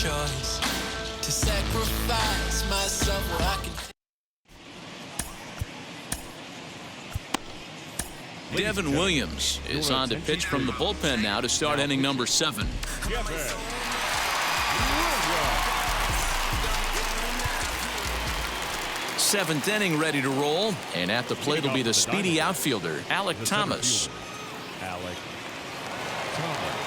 choice to sacrifice myself where I can. Devin Williams is on to pitch from the bullpen now to start inning number 7. Seventh inning ready to roll, and at the plate will be the speedy outfielder Alec Thomas.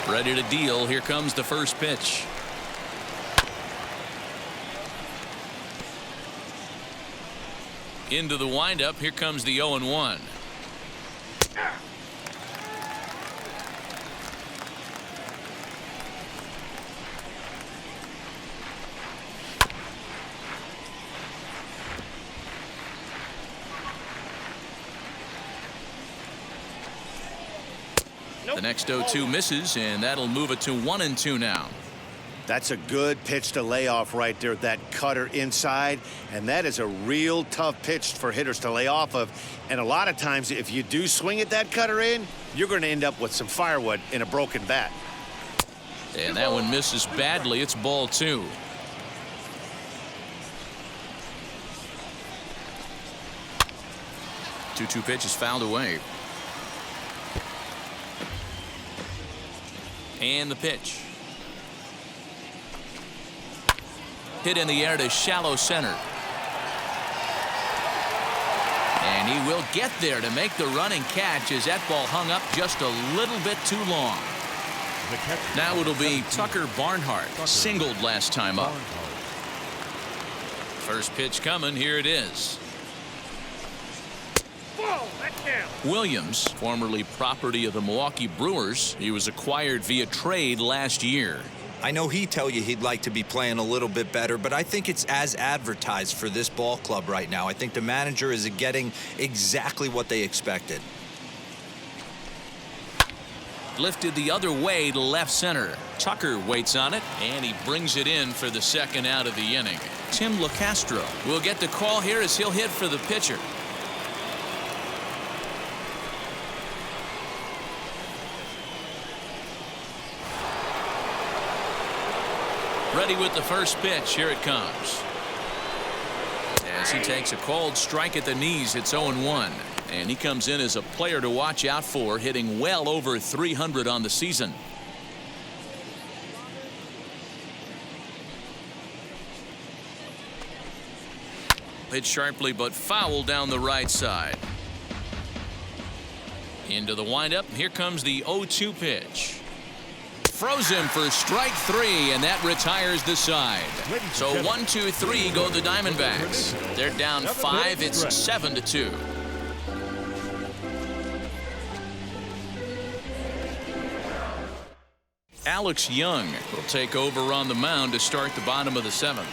Ready to deal. Here comes the first pitch. Into the windup. Here comes the 0-1. The next 0-2 misses, and that'll move it to 1-2 now. That's a good pitch to lay off right there, that cutter inside, and that is a real tough pitch for hitters to lay off of. And a lot of times, if you do swing at that cutter in, you're going to end up with some firewood in a broken bat. And that one misses badly. It's ball 2. Two pitch is fouled away. And the pitch. Hit in the air to shallow center. And he will get there to make the running catch as that ball hung up just a little bit too long. Now it'll be Tucker Barnhart, singled last time up. First pitch coming. Here it is. Williams, formerly property of the Milwaukee Brewers. He was acquired via trade last year. I know he'd tell you he'd like to be playing a little bit better, but I think it's as advertised for this ball club right now. I think the manager is getting exactly what they expected. Lifted the other way to left center. Tucker waits on it, and he brings it in for the second out of the inning. Tim LaCastro will get the call here as he'll hit for the pitcher. Ready with the first pitch. Here it comes. As he takes a cold strike at the knees, it's 0-1. And he comes in as a player to watch out for, hitting well over 300 on the season. Hit sharply but foul down the right side. Into the windup. Here comes the 0-2 pitch. Froze him for strike 3, and that retires the side. So 1-2-3 go the Diamondbacks. They're down 5. It's 7-2. Alex Young will take over on the mound to start the bottom of the 7th.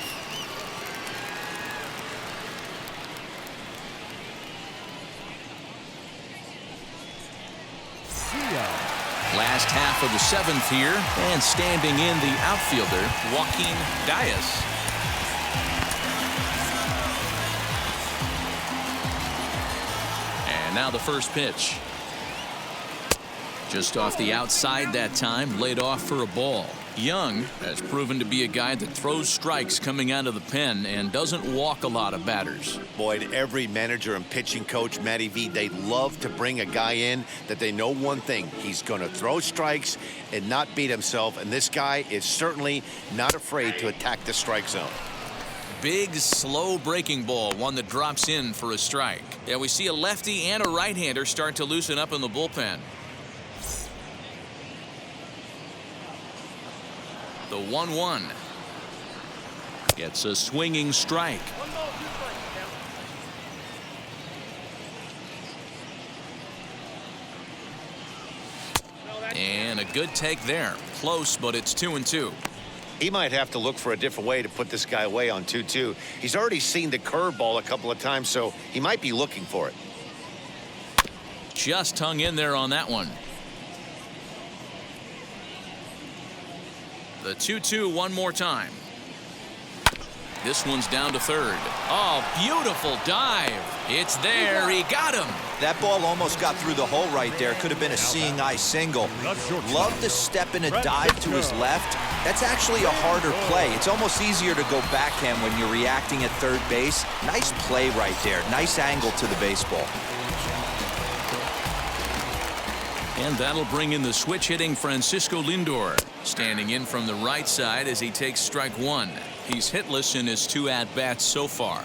Last half of the 7th here, and standing in the outfielder, Joaquin Diaz. And now the first pitch. Just off the outside that time, laid off for a ball. Young has proven to be a guy that throws strikes coming out of the pen and doesn't walk a lot of batters. Boyd, every manager and pitching coach, Matty V, they love to bring a guy in that they know one thing. He's going to throw strikes and not beat himself, and this guy is certainly not afraid to attack the strike zone. Big, slow breaking ball, one that drops in for a strike. Yeah, we see a lefty and a right-hander start to loosen up in the bullpen. The 1-1 gets a swinging strike. And a good take there. Close, but it's 2-2. He might have to look for a different way to put this guy away on 2-2. He's already seen the curveball a couple of times, so he might be looking for it. Just hung in there on that one. The 2-2 one more time. This one's down to third. Oh, beautiful dive. It's there. He got him. That ball almost got through the hole right there. Could have been a seeing eye single. Love the step and a dive to his left. That's actually a harder play. It's almost easier to go backhand when you're reacting at third base. Nice play right there. Nice angle to the baseball. And that'll bring in the switch hitting Francisco Lindor, standing in from the right side as he takes strike one. He's hitless in his 2 at-bats so far.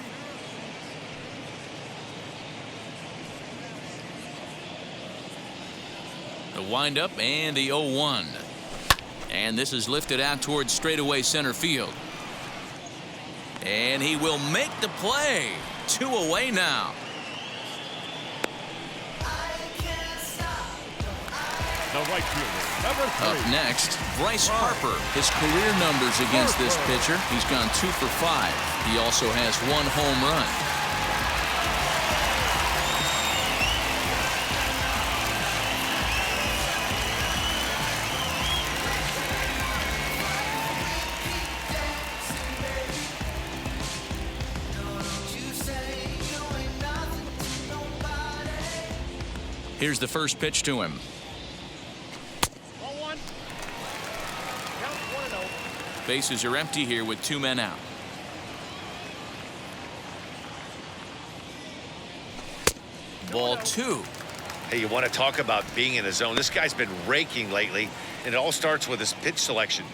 The windup and the 0-1. And this is lifted out towards straightaway center field. And he will make the play. 2 away now. The right fielder, number 3. Up next, Bryce Harper. His career numbers against this pitcher. He's gone 2 for 5. He also has 1 home run. Here's the first pitch to him. Bases are empty here with 2 men out. Ball 2. Hey, you want to talk about being in the zone? This guy's been raking lately, and it all starts with his pitch selection.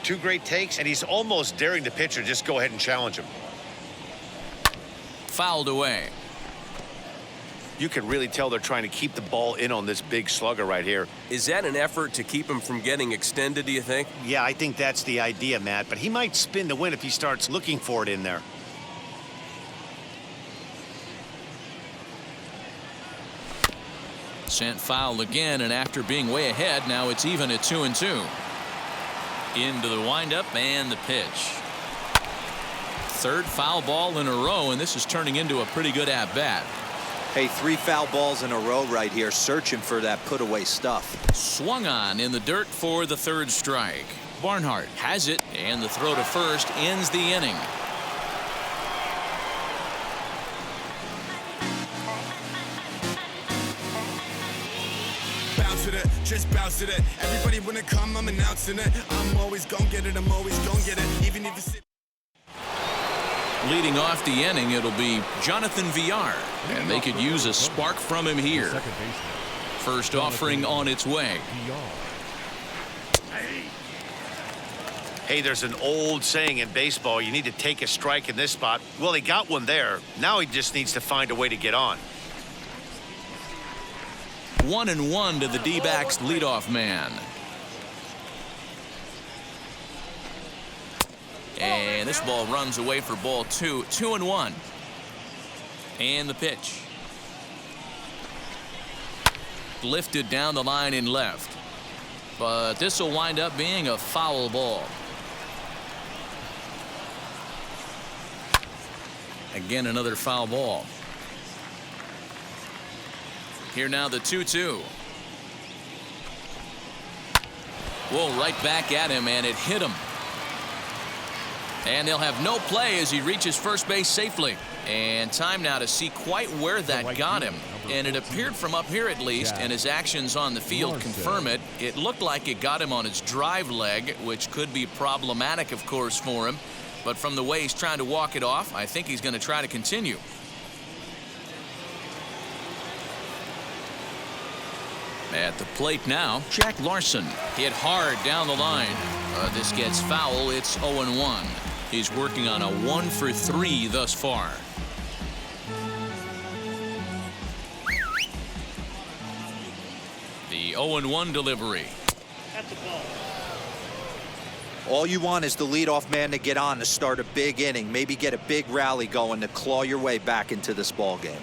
2 great takes, and he's almost daring the pitcher just go ahead and challenge him. Fouled away. You can really tell they're trying to keep the ball in on this big slugger right here. Is that an effort to keep him from getting extended, do you think? Yeah, I think that's the idea, Matt, but he might spin to win if he starts looking for it in there. Sent foul again, and after being way ahead, now it's even at 2-2. Into the windup and the pitch. 3rd foul ball in a row, and this is turning into a pretty good at-bat. Hey, 3 foul balls in a row right here, searching for that put-away stuff. Swung on in the dirt for the 3rd strike. Barnhart has it, and the throw to first ends the inning. Bounce with it, just bounce with it. Everybody wanna come, I'm announcing it. I'm always gonna get it, I'm always gonna get it. Even if it's... Leading off the inning, it'll be Jonathan Villar, and they could use a spark from him here. First offering on its way. Hey, there's an old saying in baseball, you need to take a strike in this spot. Well, he got one there. Now he just needs to find a way to get on. 1-1 to the D-backs leadoff man. And this ball runs away for ball 2. 2-1. And the pitch. Lifted down the line in left. But this will wind up being a foul ball. Again, another foul ball. Here now the 2-2. Whoa, right back at him, and it hit him. And they'll have no play as he reaches first base safely. And time now to see quite where that got him. And it appeared from up here at least, and his actions on the field confirm it. It looked like it got him on his drive leg, which could be problematic, of course, for him. But from the way he's trying to walk it off, I think he's going to try to continue. At the plate now, Jack Larson hit hard down the line. This gets foul. It's 0-1. He's working on a 1 for 3 thus far. The 0-1 delivery. At the ball. All you want is the leadoff man to get on to start a big inning, maybe get a big rally going to claw your way back into this ball game.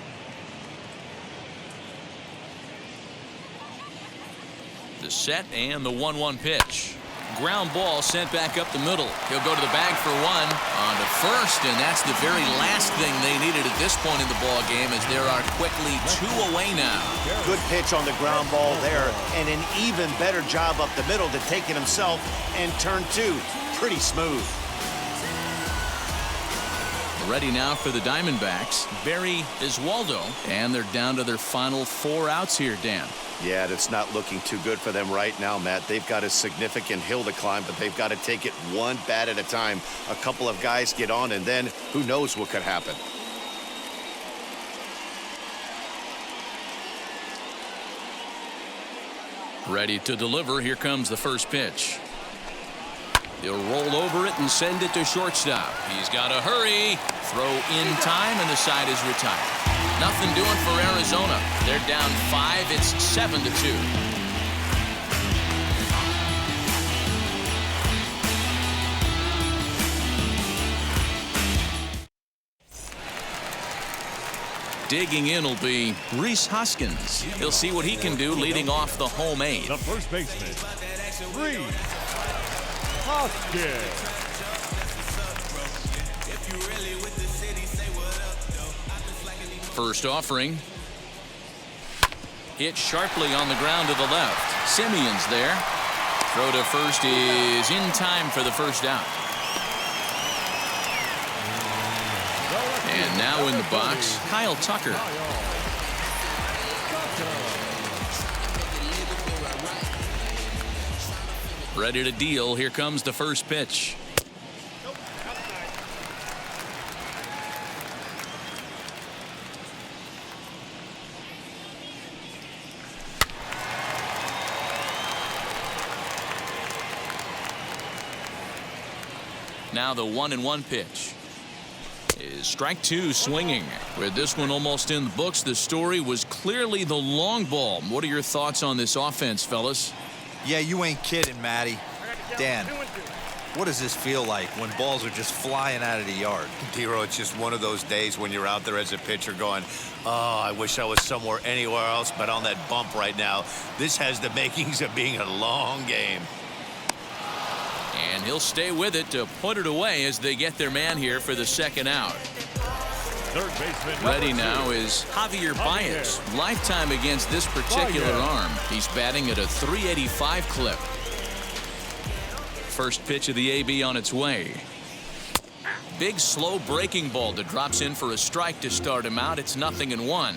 The set and the 1-1 pitch. Ground ball sent back up the middle. He'll go to the bag for 1 on to first, and that's the very last thing they needed at this point in the ball game, as there are quickly 2 away now. Good pitch on the ground ball there, and an even better job up the middle to take it himself and turn 2. Pretty smooth. Ready now for the Diamondbacks, Barry Iswaldo, and they're down to their final 4 outs here, Dan. Yeah, that's not looking too good for them right now, Matt. They've got a significant hill to climb, but they've got to take it one bat at a time. A couple of guys get on, and then who knows what could happen. Ready to deliver. Here comes the first pitch. He'll roll over it and send it to shortstop. He's got to hurry. Throw in time, and the side is retired. Nothing doing for Arizona. They're down 5. It's 7-2. Digging in will be Rhys Hoskins. He'll see what he can do leading off the home 8. The first baseman, Rhys Hoskins. First offering. Hit sharply on the ground to the left. Simeon's there. Throw to first is in time for the first out. And now in the box, Kyle Tucker. Ready to deal. Here comes the first pitch. Now the 1-1 pitch. Is strike 2 swinging. With this one almost in the books, the story was clearly the long ball. What are your thoughts on this offense, fellas? Yeah, you ain't kidding, Matty. Dan, what does this feel like when balls are just flying out of the yard? Dero, it's just one of those days when you're out there as a pitcher going, oh, I wish I was somewhere anywhere else but on that bump right now. This has the makings of being a long game. And he'll stay with it to put it away as they get their man here for the second out. Third baseman. Ready now is Javier Baez. Lifetime against this particular arm. He's batting at a .385 clip. First pitch of the AB on its way. Big slow breaking ball that drops in for a strike to start him out. It's 0-1.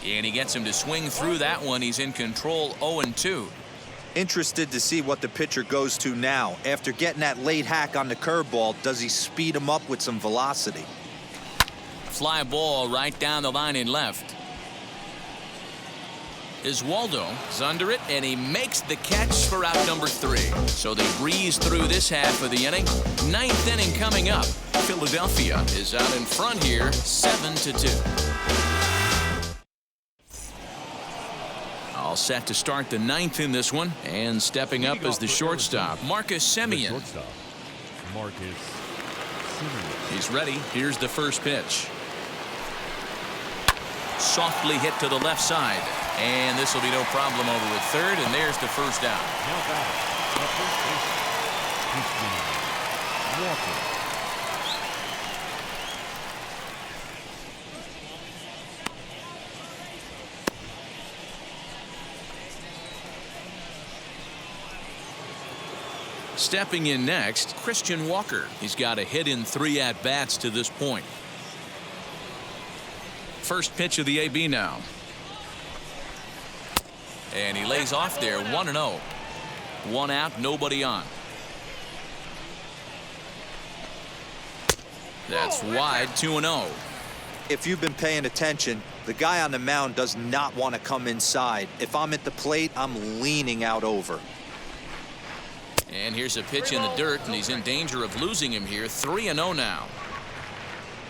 And he gets him to swing through that one. He's in control. 0-2. Interested to see what the pitcher goes to now. After getting that late hack on the curveball, does he speed him up with some velocity? Fly ball right down the line in left. Iswaldo is under it, and he makes the catch for out number 3. So they breeze through this half of the inning. 9th inning coming up. Philadelphia is out in front here, 7-2. All set to start the 9th in this one, and stepping up as the shortstop, Marcus Semien. He's ready. Here's the first pitch. Softly hit to the left side, and this will be no problem over at third, and there's the first out. Stepping in next, Christian Walker. He's got a hit in 3 at-bats to this point. First pitch of the AB now. And he lays off there, 1-0. 1 out, nobody on. That's wide, 2-0. If you've been paying attention, the guy on the mound does not want to come inside. If I'm at the plate, I'm leaning out over. And here's a pitch in the dirt, and he's in danger of losing him here. 3-0 now.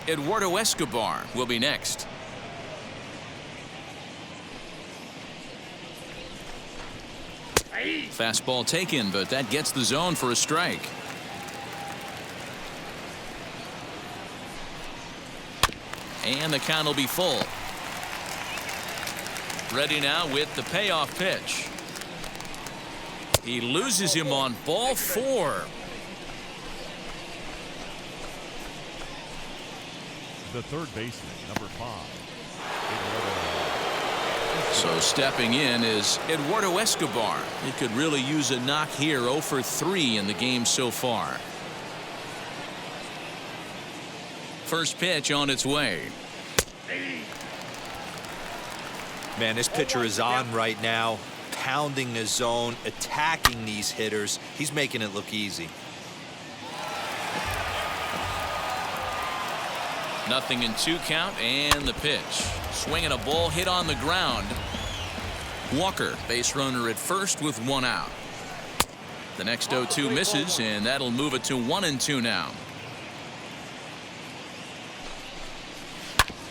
Eduardo Escobar will be next. Fastball taken, but that gets the zone for a strike. And the count will be full. Ready now with the payoff pitch. He loses him on ball 4. The third baseman, number 5. So stepping in is Eduardo Escobar. He could really use a knock here. 0 for 3 in the game so far. First pitch on its way. Man, this pitcher is on right now, pounding the zone, attacking these hitters. He's making it look easy. 0-2 count, and the pitch. Swinging a ball hit on the ground. Walker, base runner at first with 1 out. The next 0-2 misses, and that'll move it to 1-2 now.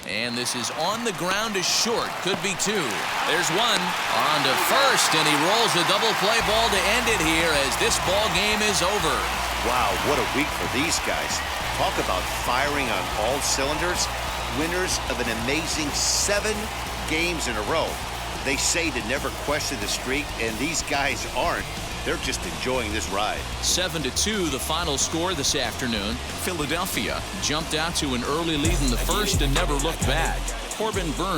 And this is on the ground to short. Could be 2. There's 1. On to first, and he rolls a double play ball to end it here as this ball game is over. Wow, what a week for these guys. Talk about firing on all cylinders. Winners of an amazing 7 games in a row. They say to never question the streak, and these guys aren't. They're just enjoying this ride. 7-2 the final score this afternoon. Philadelphia jumped out to an early lead in the first and never looked back. Corbin Burns